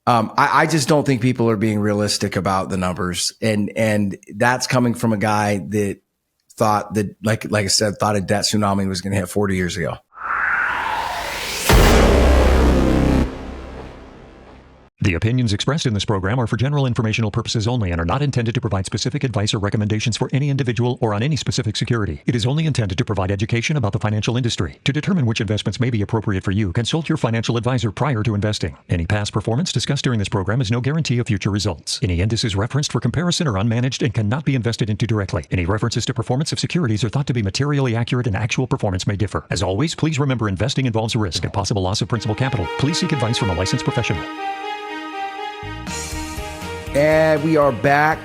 I just don't think people are being realistic about the numbers, and that's coming from a guy that thought that, like I said, thought a debt tsunami was going to hit 40 years ago. The opinions expressed in this program are for general informational purposes only and are not intended to provide specific advice or recommendations for any individual or on any specific security. It is only intended to provide education about the financial industry. To determine which investments may be appropriate for you, consult your financial advisor prior to investing. Any past performance discussed during this program is no guarantee of future results. Any indices referenced for comparison are unmanaged and cannot be invested into directly. Any references to performance of securities are thought to be materially accurate, and actual performance may differ. As always, please remember investing involves risk and possible loss of principal capital. Please seek advice from a licensed professional. And we are back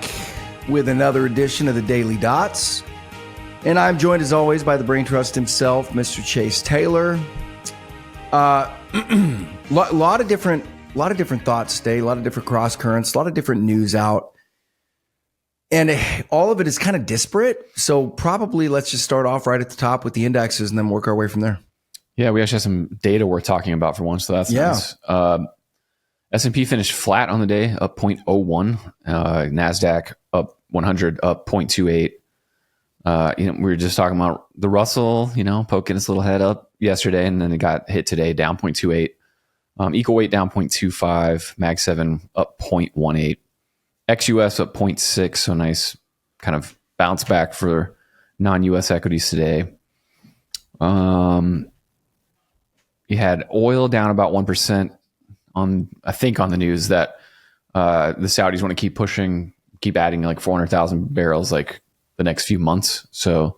with another edition of the Daily Dots. And I'm joined as always by the Brain Trust himself, Mr. Chase Taylor. Lot of different thoughts today, a lot of different cross currents, a lot of different news out. And all of it is kind of disparate. So probably let's just start off right at the top with the indexes and then work our way from there. Yeah, we actually have some data worth talking about for once, so that's nice. S&P finished flat on the day, up 0.01. NASDAQ up 100, up 0.28. We were just talking about the Russell, poking its little head up yesterday, and then it got hit today, down 0.28. Equal weight down 0.25. Mag 7 up 0.18. XUS up 0.6. So nice kind of bounce back for non-US equities today. You had oil down about 1%. I think on the news that the Saudis want to keep adding like 400,000 barrels like the next few months. So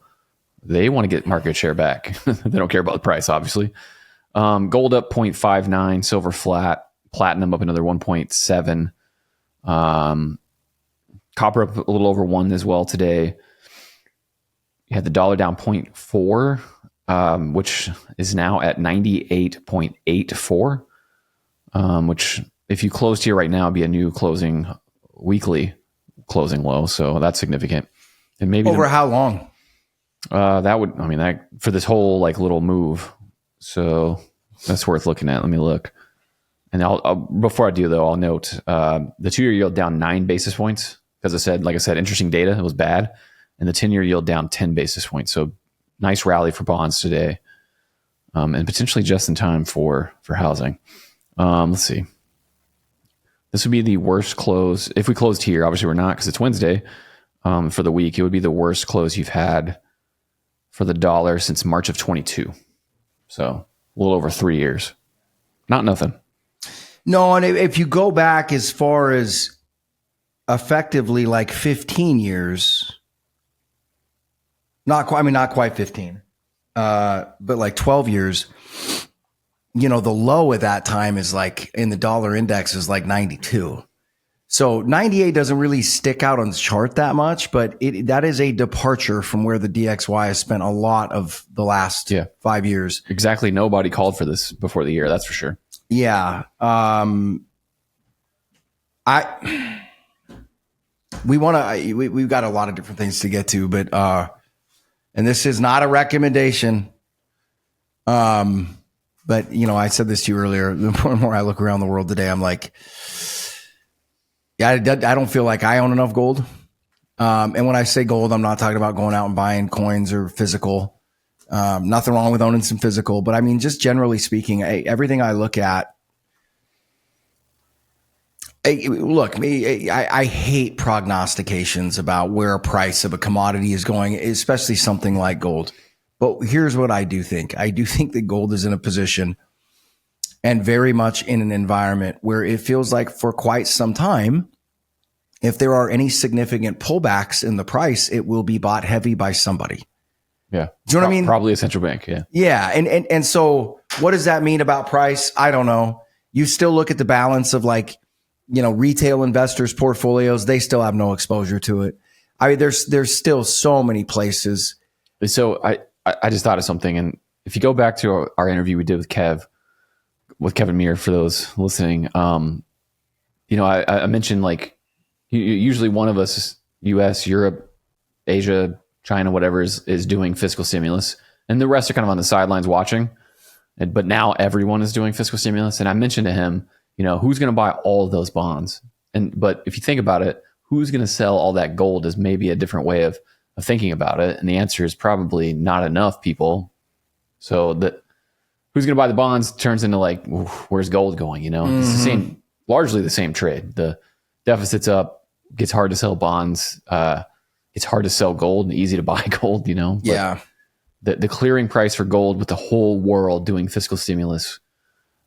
they want to get market share back. They don't care about the price, obviously. Gold up 0.59, silver flat, platinum up another 1.7. Copper up a little over 1 as well today. You had the dollar down 0.4, which is now at 98.84. Which if you closed here right now, would be a new weekly closing low. So that's significant. And maybe over how long? That for this whole like little move. So that's worth looking at. Let me look. And I'll before I do though, I'll note, the 2-year yield down 9 basis points. Because like I said, interesting data. It was bad. And the 10-year yield down 10 basis points. So nice rally for bonds today. And potentially just in time for housing. Let's see. This would be the worst close. If we closed here, obviously we're not because it's Wednesday. For the week, it would be the worst close you've had for the dollar since March of 22. So a little over 3 years. Not nothing. No, and if you go back as far as effectively like 15 years, not quite 15, but like 12 years. The low at that time is like in the dollar index is like 92. So 98 doesn't really stick out on the chart that much, but that is a departure from where the DXY has spent a lot of the last 5 years. Exactly. Nobody called for this before the year. That's for sure. Yeah. We've got a lot of different things to get to, but, and this is not a recommendation. But, I said this to you earlier, the more and more I look around the world today, I'm like, I don't feel like I own enough gold. And when I say gold, I'm not talking about going out and buying coins or physical. Nothing wrong with owning some physical. But I mean, just generally speaking, everything I look at, I hate prognostications about where a price of a commodity is going, especially something like gold. But here's what I do think. I do think that gold is in a position and very much in an environment where it feels like for quite some time, if there are any significant pullbacks in the price, it will be bought heavy by somebody. Yeah. Do you know what I mean? Probably a central bank. Yeah. Yeah. And so what does that mean about price? I don't know. You still look at the balance of retail investors' portfolios. They still have no exposure to it. I mean, there's still so many places. So I just thought of something. And if you go back to our interview we did with Kevin Meir, for those listening, I mentioned usually one of us, US, Europe, Asia, China, whatever is doing fiscal stimulus, and the rest are kind of on the sidelines watching. But now everyone is doing fiscal stimulus. And I mentioned to him, who's going to buy all of those bonds? But if you think about it, who's going to sell all that gold is maybe a different way of thinking about it. And the answer is probably not enough people. So that who's going to buy the bonds turns into like, where's gold going? It's largely the same trade. The deficit's up, gets hard to sell bonds. It's hard to sell gold and easy to buy gold, But yeah. The clearing price for gold with the whole world doing fiscal stimulus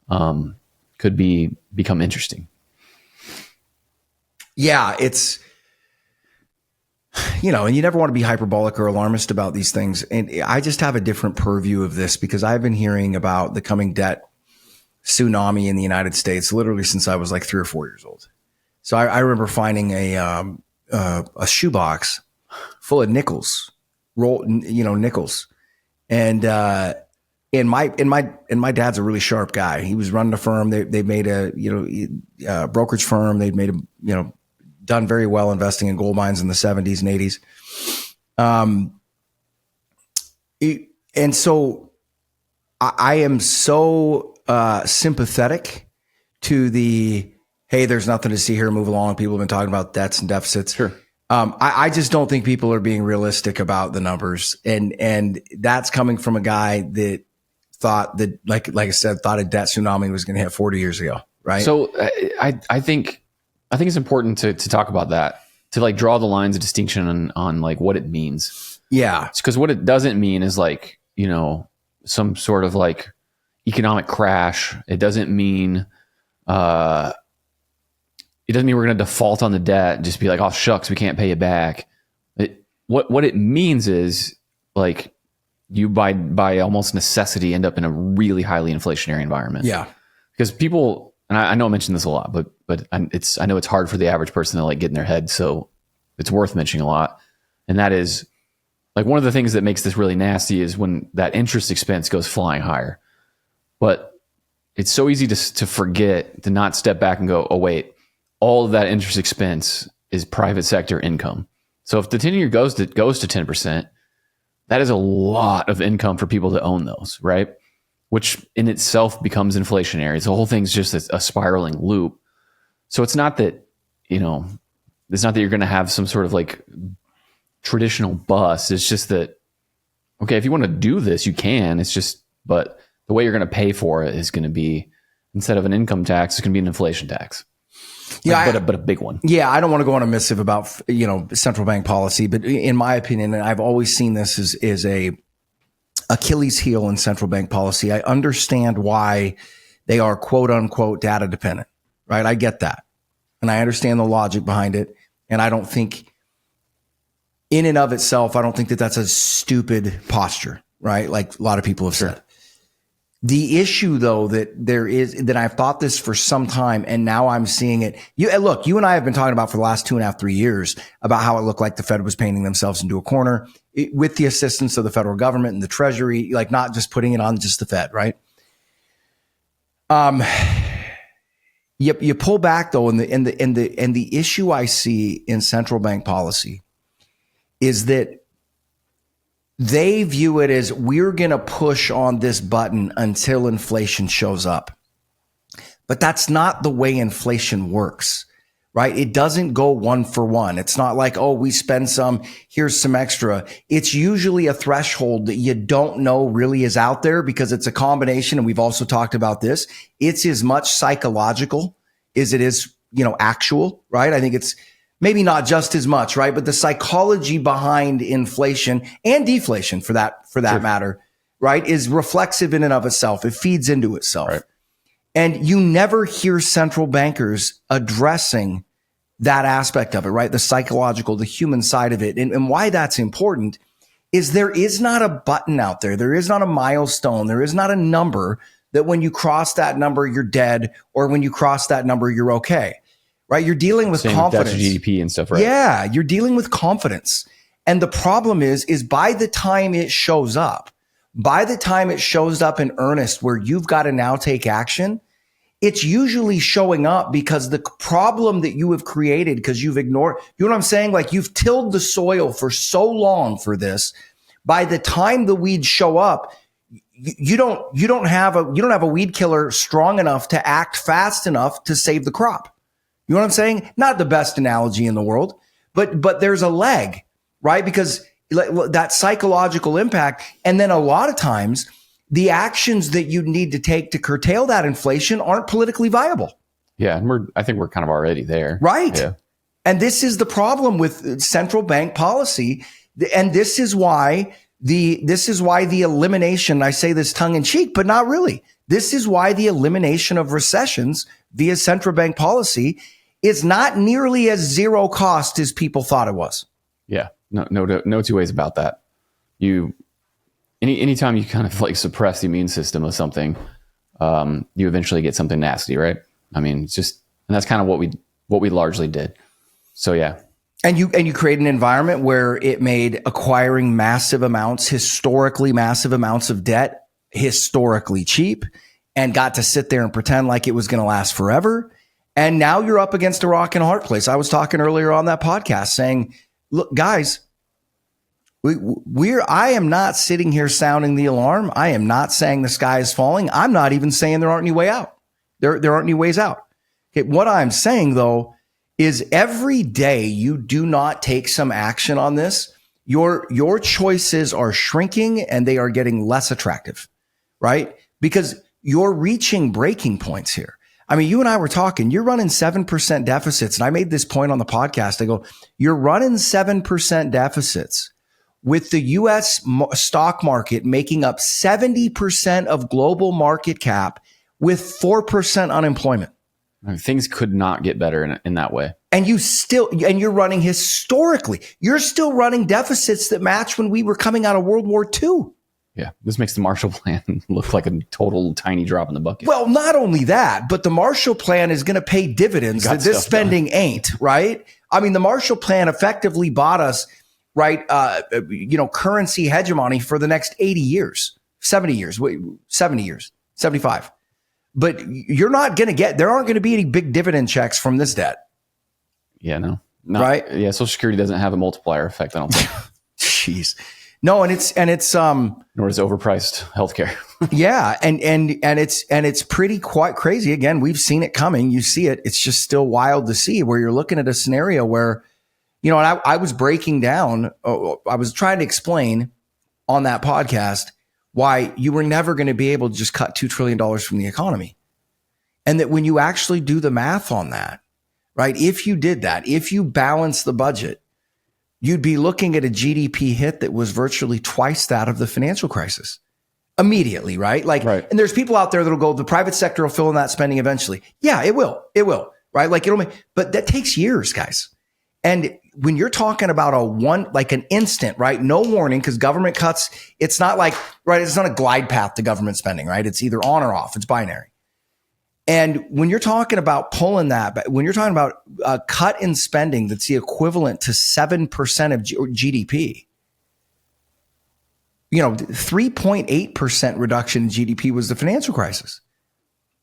could become interesting. Yeah, it's, and you never want to be hyperbolic or alarmist about these things. And I just have a different purview of this because I've been hearing about the coming debt tsunami in the United States literally since I was like 3 or 4 years old. So I remember finding a shoebox full of nickels, nickels. And my dad's a really sharp guy. He was running a firm. They made a brokerage firm. They'd made done very well investing in gold mines in the 70s and 80s. And so I am so sympathetic to the, hey, there's nothing to see here, move along. People have been talking about debts and deficits. Sure. I just don't think people are being realistic about the numbers. And that's coming from a guy that thought that, like I said, thought a debt tsunami was going to hit 40 years ago. Right. So I think it's important to talk about that, to like draw the lines of distinction on like what it means. Yeah. Because what it doesn't mean is like, some sort of like economic crash. It doesn't mean, we're going to default on the debt and just be like, oh shucks, we can't pay you back. What it means is like you by almost necessity end up in a really highly inflationary environment. Yeah. Because people, and I know I mentioned this a lot, but I know it's hard for the average person to like get in their head. So it's worth mentioning a lot. And that is like one of the things that makes this really nasty is when that interest expense goes flying higher. But it's so easy to forget, to not step back and go, oh wait, all of that interest expense is private sector income. So if the 10-year goes to 10%, that is a lot of income for people to own those, right? Which in itself becomes inflationary. So the whole thing's just a spiraling loop. So it's not that, you're going to have some sort of like traditional bust. It's just that, okay, if you want to do this, you can. It's just, but the way you're going to pay for it is going to be, instead of an income tax, it's going to be an inflation tax. Yeah, but a big one. Yeah, I don't want to go on a missive about central bank policy, but in my opinion, and I've always seen this as a Achilles heel in central bank policy. I understand why they are quote unquote data dependent, right? I get that, and I understand the logic behind it, and I don't think, in and of itself, I don't think that that's a stupid posture, right? Like a lot of people have said. The issue, though, that I've thought this for some time, and now I'm seeing it. You and I have been talking about for the last 2.5, 3 years about how it looked like the Fed was painting themselves into a corner with the assistance of the federal government and the Treasury, like not just putting it on just the Fed, right? You pull back though, and the issue I see in central bank policy is that they view it as we're going to push on this button until inflation shows up. But that's not the way inflation works, right? It doesn't go one for one. It's not like, oh, we spend some, here's some extra. It's usually a threshold that you don't know really is out there because it's a combination. And we've also talked about this. It's as much psychological as it is, actual, right? I think it's maybe not just as much, right? But the psychology behind inflation and deflation for that sure. matter, right, is reflexive in and of itself. It feeds into itself. Right. And you never hear central bankers addressing that aspect of it, right? The psychological, the human side of it. And why that's important is there is not a button out there. There is not a milestone. There is not a number that when you cross that number, you're dead, or when you cross that number, you're okay. Right? You're dealing with confidence. That's GDP and stuff, right? Yeah, you're dealing with confidence. And the problem is by the time it shows up in earnest where you've got to now take action, it's usually showing up because the problem that you have created, because you've ignored, you know what I'm saying? Like you've tilled the soil for so long for this. By the time the weeds show up, you don't have a weed killer strong enough to act fast enough to save the crop. You know what I'm saying? Not the best analogy in the world, but there's a leg, right? Because that psychological impact. And then a lot of times the actions that you need to take to curtail that inflation aren't politically viable. Yeah. And I think we're kind of already there. Right. Yeah. And this is the problem with central bank policy. And this is why the elimination, I say this tongue in cheek, but not really. This is why the elimination of recessions via central bank policy is not nearly as zero cost as people thought it was. Yeah. No two ways about that. Anytime you kind of like suppress the immune system of something, you eventually get something nasty, right? I mean, and that's kind of what we largely did. So yeah. And you create an environment where it made acquiring historically massive amounts of debt historically cheap, and got to sit there and pretend like it was going to last forever. And now you're up against a rock and a hard place. I was talking earlier on that podcast saying, look, guys, I am not sitting here sounding the alarm. I am not saying the sky is falling. I'm not even saying there aren't any way out. There aren't any ways out. Okay, what I'm saying though is every day you do not take some action on this, your choices are shrinking and they are getting less attractive, right? Because you're reaching breaking points here. I mean, you and I were talking, you're running 7% deficits. And I made this point on the podcast. I go, you're running 7% deficits with the U.S. stock market making up 70% of global market cap with 4% unemployment. Things could not get better in that way. And you're running historically, you're still running deficits that match when we were coming out of World War II. Yeah. This makes the Marshall Plan look like a total tiny drop in the bucket. Well, not only that, but the Marshall Plan is going to pay dividends that this spending ain't, right? I mean, the Marshall Plan effectively bought us, right, currency hegemony for the next 80 years, 70 years, 75. But there aren't going to be any big dividend checks from this debt. Yeah, no. Right? Yeah, Social Security doesn't have a multiplier effect, I don't think. Jeez. No, and it's nor is overpriced healthcare. Yeah, and it's pretty quite crazy. Again, we've seen it coming. You see it. It's just still wild to see where you're looking at a scenario where, and I was breaking down, I was trying to explain on that podcast why you were never going to be able to just cut $2 trillion from the economy. And that when you actually do the math on that, right, if you did that, if you balance the budget, you'd be looking at a GDP hit that was virtually twice that of the financial crisis immediately, right? Right. And there's people out there that'll go, the private sector will fill in that spending eventually. Yeah, it will, right? But that takes years, guys. And when you're talking about an instant, right? No warning, because government cuts, it's not like, right? It's not a glide path to government spending, right? It's either on or off. It's binary. And when you're talking about pulling that, when you're talking about a cut in spending that's the equivalent to 7% of GDP, 3.8% reduction in GDP was the financial crisis,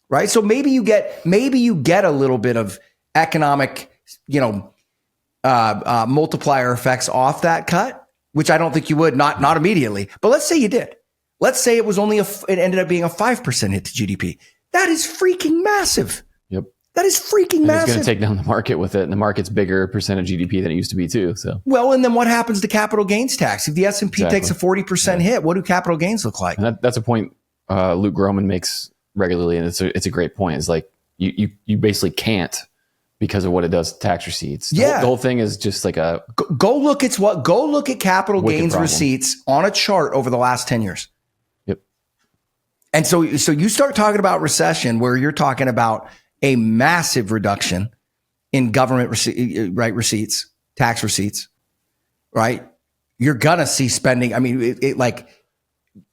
right? So maybe you get a little bit of economic, multiplier effects off that cut, which I don't think you would, not immediately. But let's say you did. Let's say it was it ended up being a 5% hit to GDP. That is freaking massive. Yep. That is freaking massive. It's going to take down the market with it, and the market's bigger percent of GDP than it used to be too. So well, and then what happens to capital gains tax? If the S&P takes a 40% hit, what do capital gains look like? And that's a point Luke Groman makes regularly, and it's a great point. It's like you basically can't because of what it does to tax receipts. The whole thing is just like a go look at capital gains receipts on a chart over the last 10 years. And so you start talking about recession where you're talking about a massive reduction in government receipts, tax receipts, right? You're going to see spending. I mean,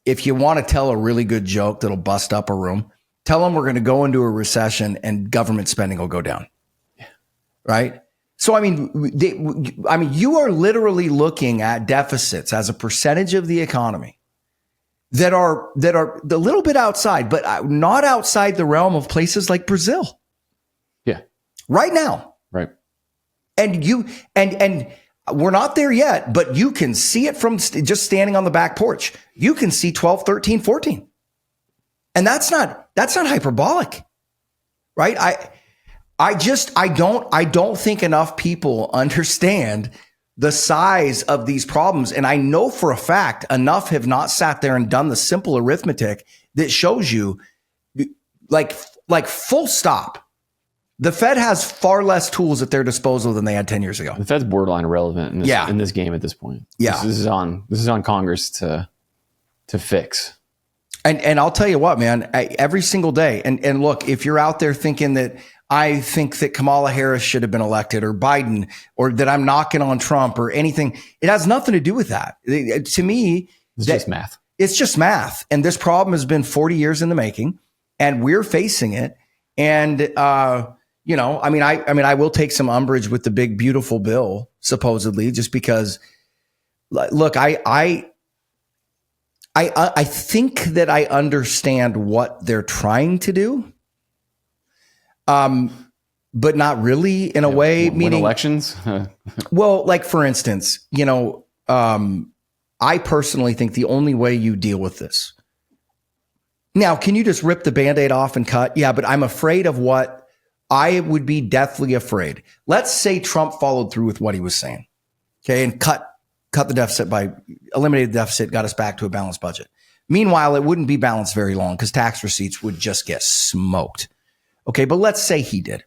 if you want to tell a really good joke that'll bust up a room, tell them we're going to go into a recession and government spending will go down. Yeah. Right? So, I mean, you are literally looking at deficits as a percentage of the economy that are a little bit outside, but not outside the realm of places like Brazil. Yeah. Right now. Right. And we're not there yet, but you can see it from just standing on the back porch. You can see 12, 13, 14. And that's not hyperbolic, right? I don't think enough people understand the size of these problems. And I know for a fact enough have not sat there and done the simple arithmetic that shows you like full stop. The Fed has far less tools at their disposal than they had 10 years ago. The Fed's borderline irrelevant in this game at this point. Yeah. This is on Congress to fix. And I'll tell you what, man, every single day. And look, if you're out there thinking that I think that Kamala Harris should have been elected, or Biden, or that I'm knocking on Trump or anything, it has nothing to do with that. To me, it's just math. It's just math. And this problem has been 40 years in the making, and we're facing it. And, I will take some umbrage with the big, beautiful bill, supposedly, just because, look, I think that I understand what they're trying to do. But not really in a way, win meaning elections. Well, like for instance, I personally think the only way you deal with this now, can you just rip the Band-Aid off and cut? Yeah, but I'm afraid of what I would be deathly afraid. Let's say Trump followed through with what he was saying. Okay. And cut the deficit eliminated the deficit, got us back to a balanced budget. Meanwhile, it wouldn't be balanced very long because tax receipts would just get smoked. Okay, but let's say he did.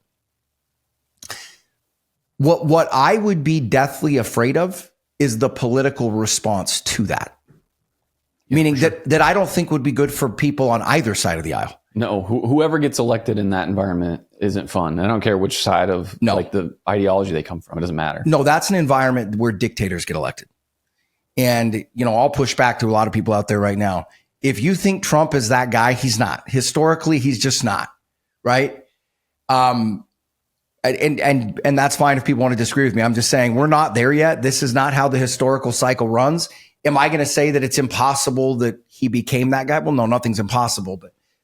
What I would be deathly afraid of is the political response to that. Meaning that I don't think would be good for people on either side of the aisle. No, whoever gets elected in that environment isn't fun. I don't care which side of like the ideology they come from. It doesn't matter. No, that's an environment where dictators get elected. And, I'll push back to a lot of people out there right now. If you think Trump is that guy, he's not. Historically, he's just not. Right. And that's fine if people want to disagree with me. I'm just saying we're not there yet. This is not how the historical cycle runs. Am I going to say that it's impossible that he became that guy? Well, no, nothing's impossible.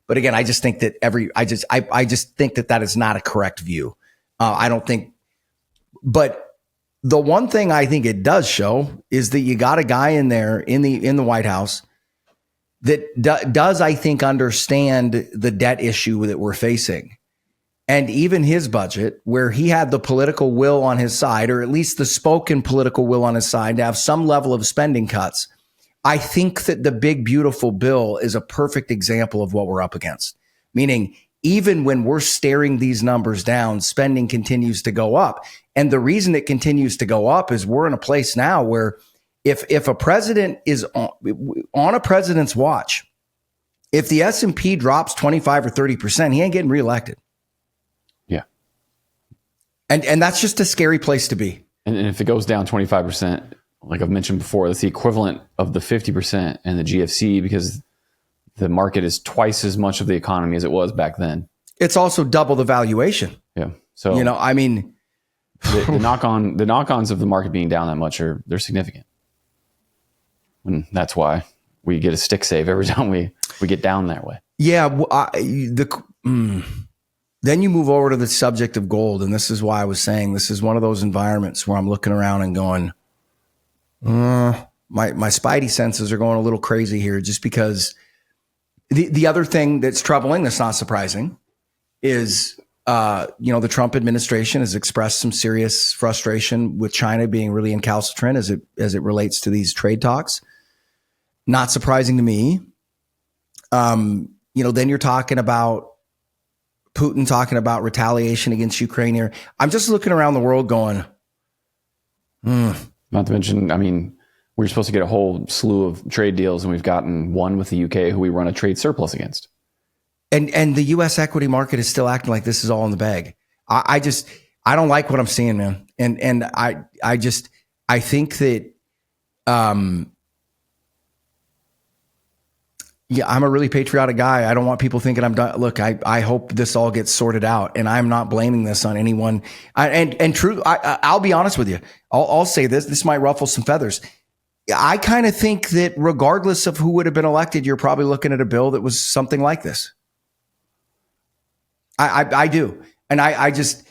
But again, I just think that I just think that is not a correct view. I don't think, but the one thing I think it does show is that you got a guy in there in the White House that does, I think, understand the debt issue that we're facing. And even his budget, where he had the political will on his side, or at least the spoken political will on his side to have some level of spending cuts. I think that the big, beautiful bill is a perfect example of what we're up against. Meaning, even when we're staring these numbers down, spending continues to go up. And the reason it continues to go up is we're in a place now where if a president is on a president's watch, if the S&P drops 25 or 30%, he ain't getting reelected. Yeah. And that's just a scary place to be. And if it goes down 25%, like I've mentioned before, that's the equivalent of the 50% and the GFC, because the market is twice as much of the economy as it was back then. It's also double the valuation. Yeah. So, the knock-ons of the market being down that much they're significant. And that's why we get a stick save every time we get down that way. Yeah. Then you move over to the subject of gold. And this is why I was saying this is one of those environments where I'm looking around and going, my spidey senses are going a little crazy here, just because the other thing that's troubling, that's not surprising, is, the Trump administration has expressed some serious frustration with China being really incalcitrant as it relates to these trade talks. Not surprising to me. Then you're talking about Putin talking about retaliation against Ukraine here. I'm just looking around the world going, Not to mention, we're supposed to get a whole slew of trade deals, and we've gotten one with the UK, who we run a trade surplus against. And the U.S. equity market is still acting like this is all in the bag. I don't like what I'm seeing, man. And I think that, I'm a really patriotic guy. I don't want people thinking I'm done. Look, I hope this all gets sorted out, and I'm not blaming this on anyone. I'll be honest with you. I'll say this. This might ruffle some feathers. I kind of think that regardless of who would have been elected, you're probably looking at a bill that was something like this. I do. And I don't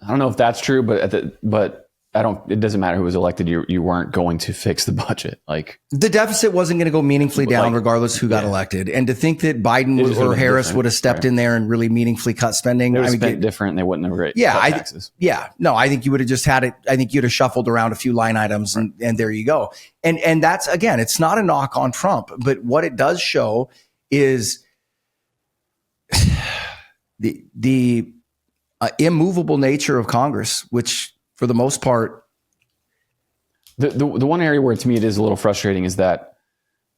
know if that's true, but it doesn't matter who was elected. You weren't going to fix the budget. Like the deficit wasn't going to go meaningfully down regardless who got elected. And to think that Biden or Harris would have stepped in there and really meaningfully cut spending. They would have spent different. They wouldn't have cut taxes. No, I think you would have just had it. I think you'd have shuffled around a few line items and there you go. And that's, again, it's not a knock on Trump, but what it does show is the immovable nature of Congress, which for the most part, the one area where to me it is a little frustrating is that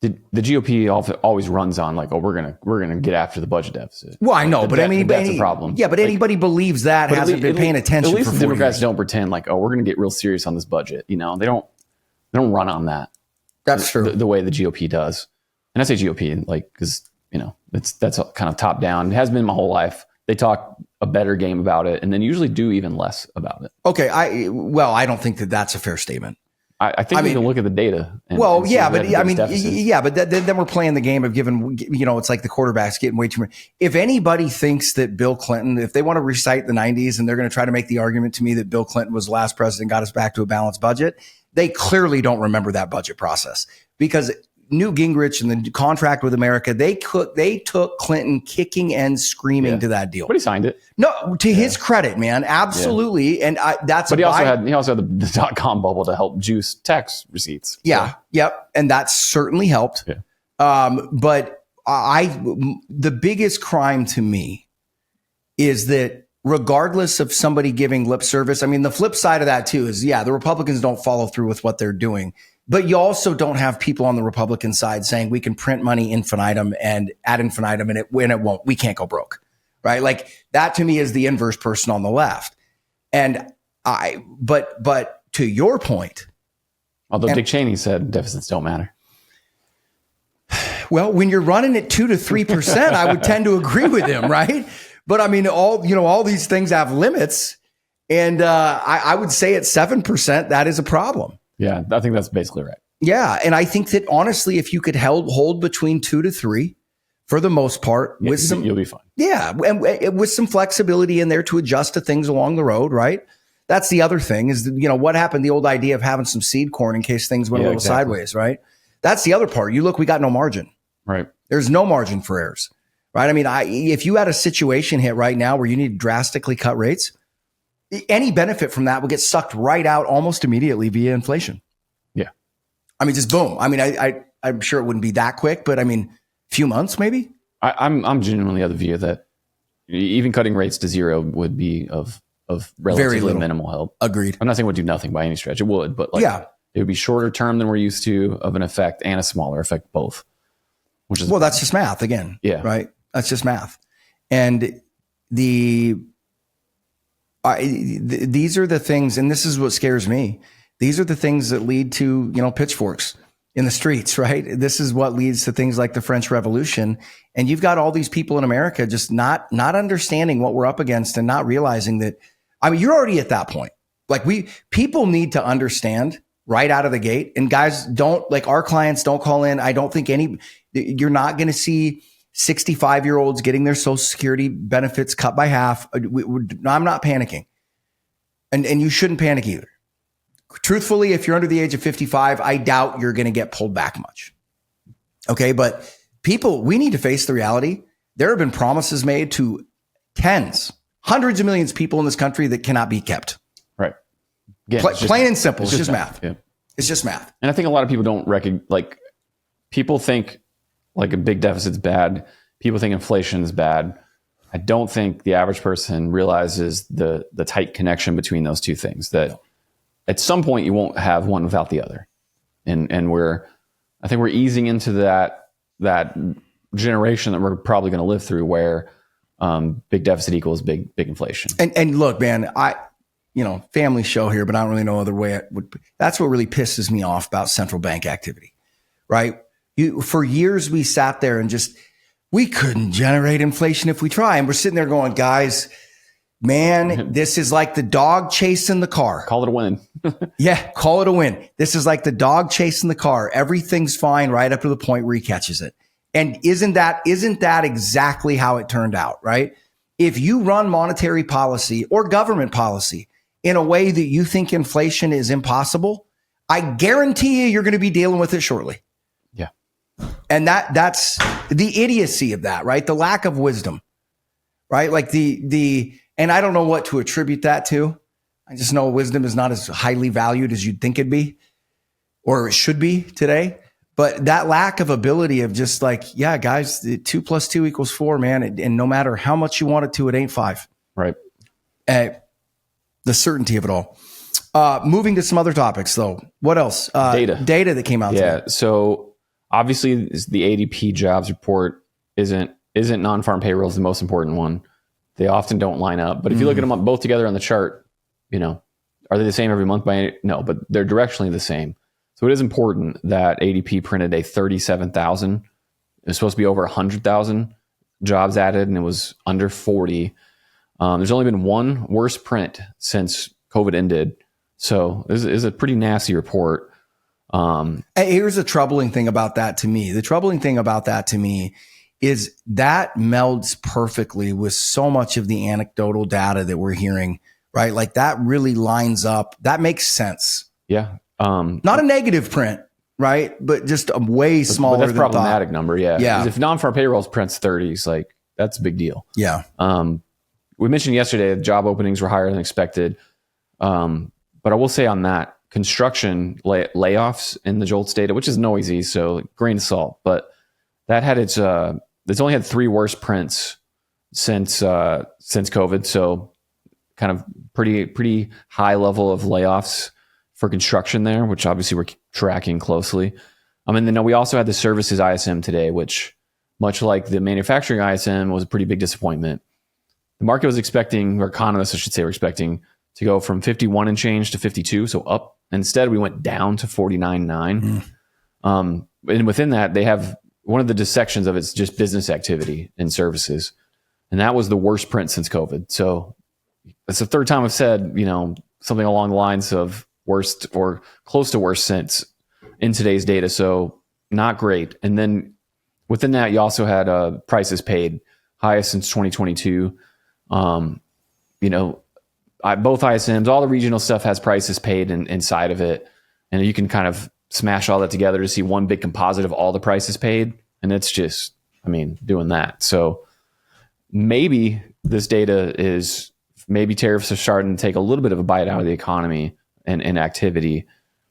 the GOP always runs on like, oh, we're gonna get after the budget deficit. Well, I know, but I mean, that's a problem. Yeah, but anybody believes that hasn't been paying attention. At least for the Democrats years. don't pretend like, oh, we're gonna get real serious on this budget. You know, they don't run on that. That's true. The way the GOP does, and I say GOP like because that's kind of top down. It has been my whole life. They talk a better game about it, and then usually do even less about it. Okay, I don't think that that's a fair statement. I think we can look at the data. Then we're playing the game of giving. It's like the quarterback's getting way too much. If anybody thinks that Bill Clinton, if they want to recite the '90s and they're going to try to make the argument to me that Bill Clinton was the last president, got us back to a balanced budget, they clearly don't remember that budget process because Newt Gingrich and the contract with America, they took Clinton kicking and screaming to that deal. But he signed it. No, to his credit, man, absolutely. Yeah. And But he also had the .com bubble to help juice tax receipts. Yeah, yep, and that certainly helped. Yeah. But the biggest crime to me is that regardless of somebody giving lip service, I mean, the flip side of that too is the Republicans don't follow through with what they're doing. But you also don't have people on the Republican side saying we can print money infinitum and ad infinitum and it won't. We can't go broke, right? Like that to me is the inverse person on the left. And but to your point, although Dick Cheney said deficits don't matter. Well, when you're running at 2 to 3%, I would tend to agree with him, right? But I mean, all these things have limits, and I would say at 7%, that is a problem. Yeah, I think that's basically right. Yeah, and I think that honestly, if you could hold between 2 to 3 for the most part, you'll be fine. Yeah, and with some flexibility in there to adjust to things along the road, right? That's the other thing is what happened, the old idea of having some seed corn in case things went a little sideways, right? That's the other part. You look, we got no margin. Right. There's no margin for errors, right? I mean, if you had a situation hit right now where you need to drastically cut rates, any benefit from that would get sucked right out almost immediately via inflation. Yeah. I mean, just boom. I mean, I'm sure it wouldn't be that quick, but I mean, a few months maybe. I'm genuinely of the view that even cutting rates to zero would be of relatively minimal help. Agreed. I'm not saying it would do nothing by any stretch. It would, but it would be shorter term than we're used to of an effect and a smaller effect both. That's just math again. Yeah. Right. That's just math. And these are the things, and this is what scares me. These are the things that lead to, pitchforks in the streets, right? This is what leads to things like the French Revolution. And you've got all these people in America just not understanding what we're up against and not realizing that, I mean, you're already at that point. Like people need to understand right out of the gate. And guys, our clients don't call in. I don't think you're not going to see 65-year-olds getting their Social Security benefits cut by half. I'm not panicking. And you shouldn't panic either. Truthfully, if you're under the age of 55, I doubt you're going to get pulled back much. Okay, but people, we need to face the reality. There have been promises made to hundreds of millions of people in this country that cannot be kept. Right. Again, plain and simple. It's just math. Yeah. It's just math. And I think a lot of people don't people think like a big deficit's bad. People think inflation is bad. I don't think the average person realizes the tight connection between those two things, that at some point you won't have one without the other. And I think we're easing into that generation that we're probably going to live through where big deficit equals big inflation. And look, man, family show here, but I don't really know other way. That's what really pisses me off about central bank activity, right? For years, we sat there and we couldn't generate inflation if we try. And we're sitting there going, guys, man, this is like the dog chasing the car. Call it a win. Yeah, call it a win. This is like the dog chasing the car. Everything's fine right up to the point where he catches it. And isn't that exactly how it turned out, right? If you run monetary policy or government policy in a way that you think inflation is impossible, I guarantee you're going to be dealing with it shortly. Yeah. And that's the idiocy of that, right? The lack of wisdom, right? Like and I don't know what to attribute that to. I just know wisdom is not as highly valued as you'd think it'd be, or it should be today. But that lack of ability of just like, yeah, guys, 2 + 2 = 4, man. And no matter how much you want it to, it ain't 5. Right. The certainty of it all. Moving to some other topics, though. What else? Data that came out today. Yeah. So obviously, the ADP jobs report isn't non-farm payroll is the most important one. They often don't line up. But if you look at them both together on the chart, are they the same every month? No, but they're directionally the same. So it is important that ADP printed a 37,000. It was supposed to be over 100,000 jobs added, and it was under 40. There's only been one worse print since COVID ended. So this is a pretty nasty report. Here's a troubling thing about that to me. The troubling thing about that to me is that melds perfectly with so much of the anecdotal data that we're hearing, right? Like that really lines up. That makes sense. Yeah. Not a negative print, right? But just a way smaller. But that's problematic number. Yeah. Yeah. If non-farm payrolls prints 30s, like that's a big deal. Yeah. We mentioned yesterday the job openings were higher than expected. But I will say on that, construction layoffs in the JOLTS data, which is noisy, so grain of salt, but that had it's only had 3 worse prints since COVID. So kind of pretty high level of layoffs for construction there, which obviously we're tracking closely. And then we also had the services ISM today, which much like the manufacturing ISM was a pretty big disappointment. The market was expecting, or economists, I should say, were expecting to go from 51 and change to 52, so up. Instead, we went down to 49.9. And within that, they have one of the dissections of it's just business activity and services. And that was the worst print since COVID. So that's the third time I've said, something along the lines of worst or close to worst since in today's data. So not great. And then within that, you also had prices paid highest since 2022. Both ISMs, all the regional stuff has prices paid inside of it. And you can kind of smash all that together to see one big composite of all the prices paid. And it's just, doing that. So maybe this data maybe tariffs are starting to take a little bit of a bite out of the economy and activity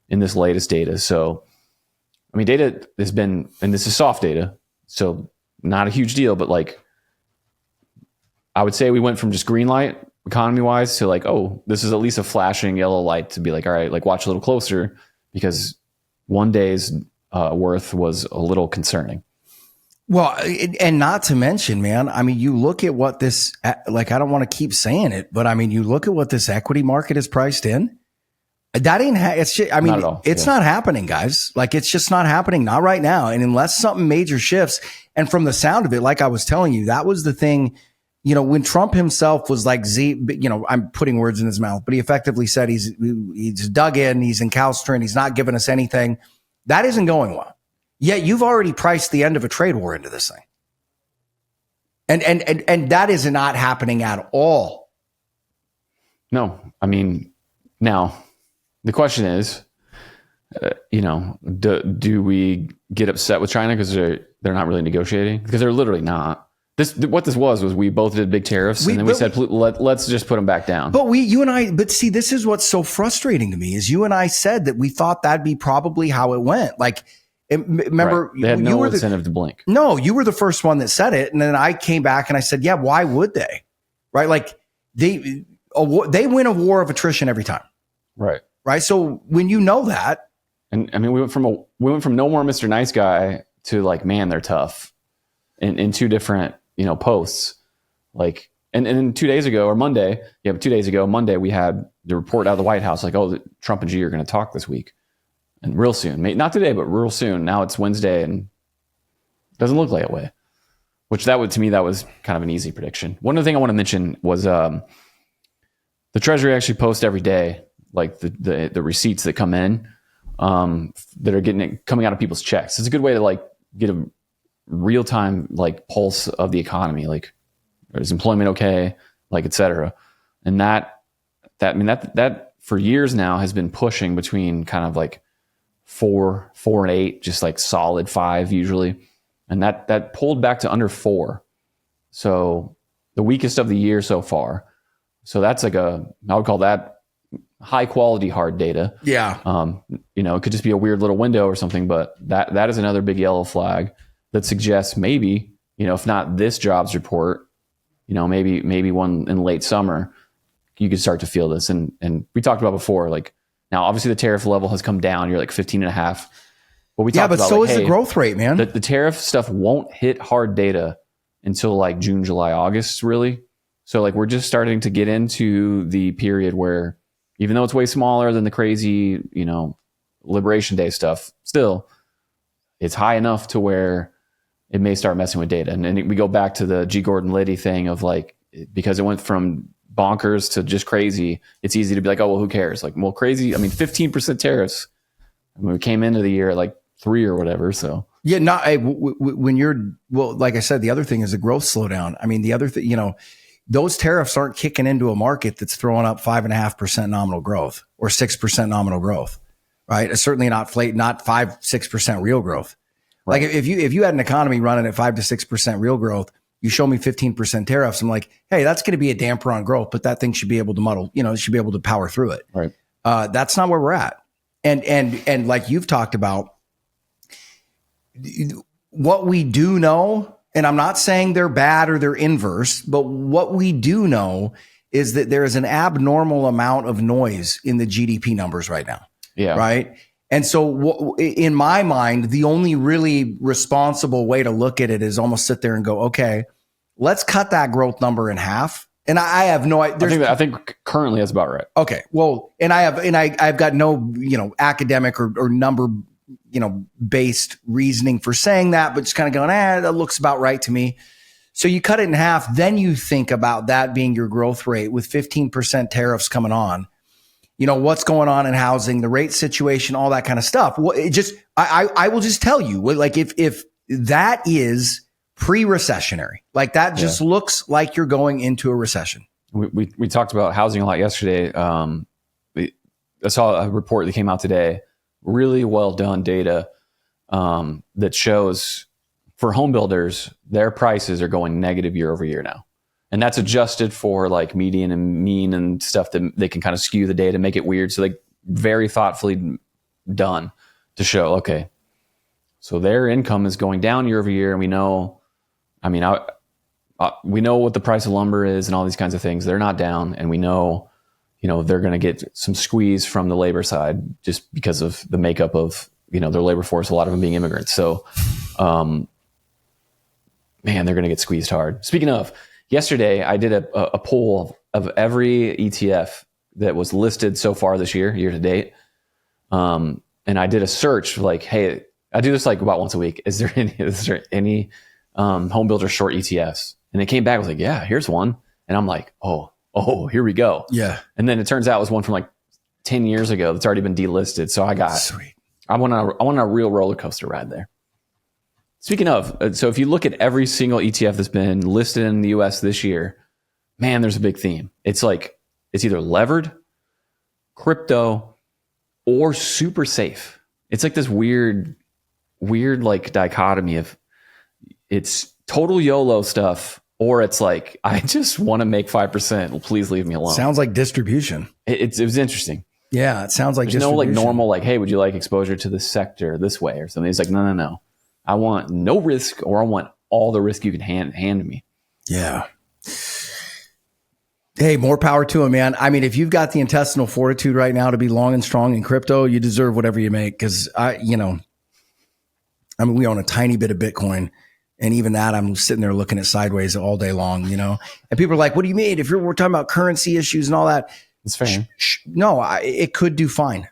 in this latest data. So, data has been, and this is soft data, so not a huge deal, but I would say we went from just green light economy wise to this is at least a flashing yellow light to be all right, watch a little closer because one day's worth was a little concerning. Well, and not to mention, man, you look at what this, I don't want to keep saying it, but you look at what this equity market is priced in. That ain't, it's just, not at all. It's not happening, guys. It's just not happening. Not right now. And unless something major shifts, and from the sound of it, like I was telling you, that was the thing. When Trump himself was I'm putting words in his mouth, but he effectively said he's dug in, he's encalcitrant, he's not giving us anything. That isn't going well. Yet you've already priced the end of a trade war into this thing. And that is not happening at all. No, now the question is, do we get upset with China because they're not really negotiating? Because they're literally not. What this was we both did big tariffs, and then we said let's just put them back down. But see, this is what's so frustrating to me is you and I said that we thought that'd be probably how it went. Remember, right. They had no incentive to blink. No, you were the first one that said it, and then I came back and I said, yeah, why would they? Right? They win a war of attrition every time. Right. Right. So when you know that, and we went from no more Mr. Nice Guy to man, they're tough, in two different posts. And then 2 days ago or Monday, 2 days ago, Monday, we had the report out of the White House Trump and Xi are going to talk this week and real soon, not today, but real soon. Now it's Wednesday and it doesn't look like that way, which that was kind of an easy prediction. One other thing I want to mention was the Treasury actually posts every day, the receipts that come in that are coming out of people's checks. It's a good way to get a real time pulse of the economy. Is employment okay? Et cetera. And that that for years now has been pushing between kind of like 4 and 8, just like solid 5 usually. And that pulled back to under 4. So the weakest of the year so far. So that's like I would call that high quality hard data. Yeah. It could just be a weird little window or something, but that is another big yellow flag that suggests maybe, if not this jobs report, maybe one in late summer, you could start to feel this. And we talked about before, like now obviously the tariff level has come down. You're like 15.5. But we talked about so is the growth rate, man. The tariff stuff won't hit hard data until like June, July, August, really. So like we're just starting to get into the period where even though it's way smaller than the crazy, Liberation Day stuff, still it's high enough to where it may start messing with data. And then we go back to the G. Gordon Liddy thing of like, because it went from bonkers to just crazy, it's easy to be like, oh, well, who cares? Like, well, crazy. I mean, 15% tariffs. I mean, we came into the year at like 3 or whatever. So yeah, when like I said, the other thing is the growth slowdown. I mean, the other thing, those tariffs aren't kicking into a market that's throwing up 5.5% nominal growth or 6% nominal growth, right? It's certainly not 5-6% real growth. Right. Like if you had an economy running at 5 to 6% real growth, you show me 15% tariffs. I'm like, hey, that's going to be a damper on growth, but that thing should be able to it should be able to power through it. Right. That's not where we're at. And like you've talked about, what we do know, and I'm not saying they're bad or they're inverse, but what we do know is that there is an abnormal amount of noise in the GDP numbers right now. Yeah. Right. And so in my mind, the only really responsible way to look at it is almost sit there and go, okay, let's cut that growth number in half. And I have no idea. I think currently that's about right. Okay. Well, and I've got no, academic or number, based reasoning for saying that, but just kind of going, that looks about right to me. So you cut it in half. Then you think about that being your growth rate with 15% tariffs coming on. What's going on in housing, the rate situation, all that kind of stuff. Well, I will just tell you, like, if that is pre-recessionary, like that just looks like you're going into a recession. We talked about housing a lot yesterday. I saw a report that came out today, really well done data that shows for home builders, their prices are going negative year over year now. And that's adjusted for like median and mean and stuff that they can kind of skew the data, make it weird. So like very thoughtfully done to show, okay, so their income is going down year over year. And we know, we know what the price of lumber is and all these kinds of things. They're not down. And we know, they're going to get some squeeze from the labor side just because of the makeup of, their labor force, a lot of them being immigrants. So, man, they're going to get squeezed hard. Speaking of, yesterday, I did a poll of every ETF that was listed so far this year to date. And I did a search like, hey, I do this like about once a week. Is there any home builder short ETFs? And it came back, I was like, yeah, here's one. And I'm like, oh, here we go. Yeah. And then it turns out it was one from like 10 years ago that's already been delisted. So I went on a real roller coaster ride there. Speaking of, so if you look at every single ETF that's been listed in the US this year, man, there's a big theme. It's like, it's either levered, crypto, or super safe. It's like this weird like dichotomy of it's total YOLO stuff, or it's like, I just want to make 5%. Well, please leave me alone. Sounds like distribution. It was interesting. Yeah, it sounds like there's no like normal, like, hey, would you like exposure to this sector this way or something? It's like, no. I want no risk, or I want all the risk you can hand to me. Yeah. Hey, more power to him, man. I mean, if you've got the intestinal fortitude right now to be long and strong in crypto, you deserve whatever you make. Because we own a tiny bit of Bitcoin, and even that, I'm sitting there looking at sideways all day long. And people are like, "What do you mean? If we're talking about currency issues and all that, it's fair." No, it could do fine.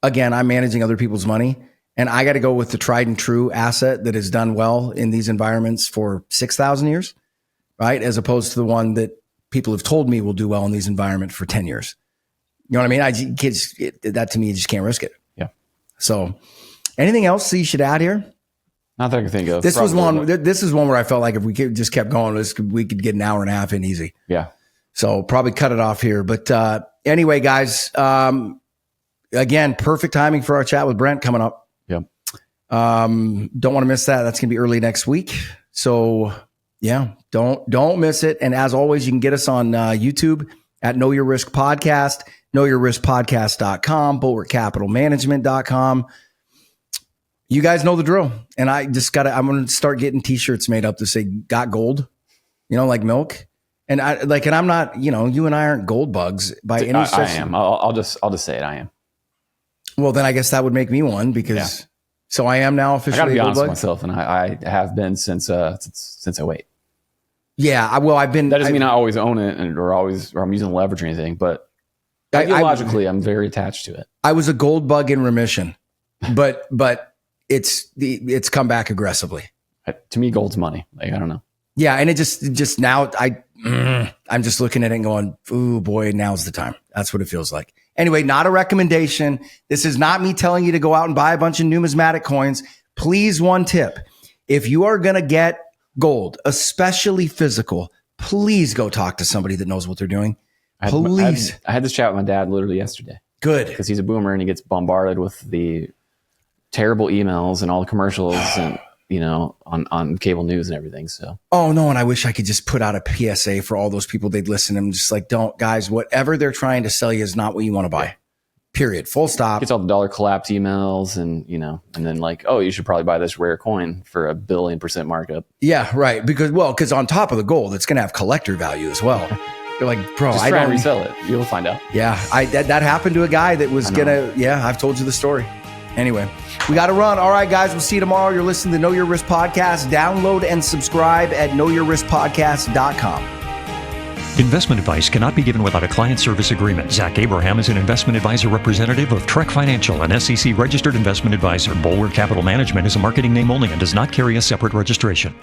Again, I'm managing other people's money. And I got to go with the tried and true asset that has done well in these environments for 6,000 years, right? As opposed to the one that people have told me will do well in these environments for 10 years. You know what I mean? That to me, you just can't risk it. Yeah. So anything else that you should add here? Not that I can think of. This is one where I felt like if we just kept going, we could get an hour and a half in easy. Yeah. So probably cut it off here. But anyway, guys, again, perfect timing for our chat with Brent coming up. Yep. Don't want to miss that. That's going to be early next week. So yeah, don't miss it. And as always, you can get us on YouTube at Know Your Risk Podcast, knowyourriskpodcast.com, bulwarkcapitalmanagement.com. You guys know the drill. And I'm going to start getting t-shirts made up to say, got gold, like milk. And I'm not, you and I aren't gold bugs by any stretch. I am. I'll just say it. I am. Well, then I guess that would make me one because, so I am now officially. I got to be a gold honest bug? with myself. And I have been since 08. Yeah. I've been. That doesn't mean I always own it or I'm using leverage or anything, but ideologically, I'm very attached to it. I was a gold bug in remission, but it's come back aggressively. To me, gold's money. I don't know. Yeah. And it just now I'm just looking at it and going, ooh, boy, now's the time. That's what it feels like. Anyway, not a recommendation. This is not me telling you to go out and buy a bunch of numismatic coins. Please, one tip. If you are going to get gold, especially physical, please go talk to somebody that knows what they're doing. Please. I had this chat with my dad literally yesterday. Good. Because he's a boomer and he gets bombarded with the terrible emails and all the commercials and on cable news and everything. So, oh no. And I wish I could just put out a PSA for all those people. They'd listen. I'm just like, don't, guys, whatever they're trying to sell you is not what you want to buy. Period. Full stop. Gets all the dollar collapse emails and then like, oh, you should probably buy this rare coin for 1 billion% markup. Yeah. Right. Because on top of the gold, it's going to have collector value as well. You're like, bro, just try and resell it. You'll find out. Yeah. that happened to a guy that was I've told you the story. Anyway, we got to run. All right, guys, we'll see you tomorrow. You're listening to Know Your Risk Podcast. Download and subscribe at knowyourriskpodcast.com. Investment advice cannot be given without a client service agreement. Zach Abraham is an investment advisor representative of Trek Financial, an SEC registered investment advisor. Bulwark Capital Management is a marketing name only and does not carry a separate registration.